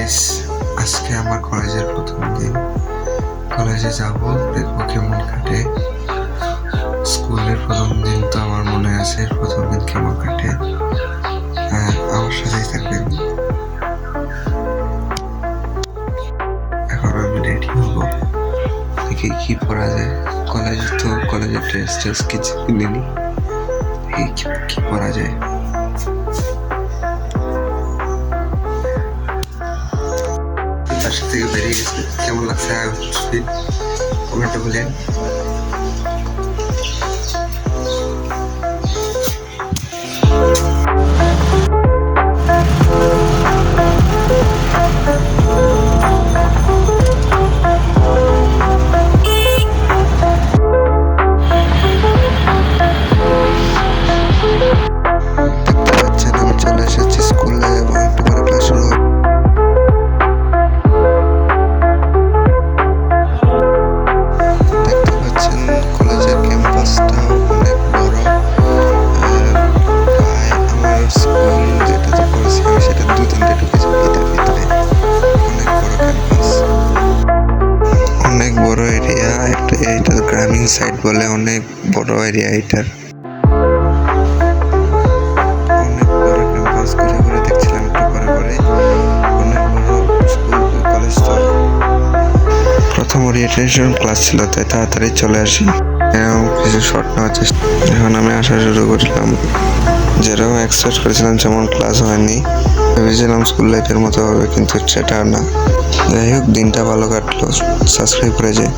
Guys, আজকে আমার কলেজের প্রথম দিন। কলেজে যাব, দেখবো কেমন কাটে। স্কুলের প্রথম দিন তো আমার মনে আছে, প্রথম দিন কেমন কাটে। হ্যাঁ, আমার সাথেই থাকবেন। এখন আমি রেডি হবো, দেখি কি পরা যায়। কলেজের ড্রেস কিছু কিনিনি, কি পরা যায়। বাসা থেকে বেরিয়ে গেছে, কেমন লাগছে আউটফিট কমেন্টে বলেন। আমি চলে এসেছি স্কুলে এবং একটু পরে ক্লাস শুরু হবে। দেখতে পাচ্ছেন কলেজের ক্যাম্পাসটা অনেক বড়। প্রায় আমার স্কুল যেটাতে পড়েছি আমি সেটা 2-3টে ঢুকেছি ভিতরে। অনেক বড় ক্যাম্পাস, অনেক বড় এরিয়া। এটা গ্রামীণ সাইড বলে, অনেক বড় এরিয়া এটার। অনেক বড় ক্যাম্পাস, ঘুরে ঘুরে দেখছিলাম একটু পরে। অনেক বড় স্কুল কলেজটা। প্রথম ওরিয়েন্টেশন ক্লাস ছিল, তাই তাড়াতাড়ি চলে আসি এবং কিছু শর্ট নেওয়ার চেষ্টা। এখন আমি আসা শুরু করলাম। যেরকম এক্সপেক্ট করেছিলাম যেমন ক্লাস হয়নি, ভেবেছিলাম স্কুল লাইফের মতো হবে, কিন্তু সেটা না। যাই হোক, দিনটা ভালো কাটলো। সাবস্ক্রাইব করে যায়।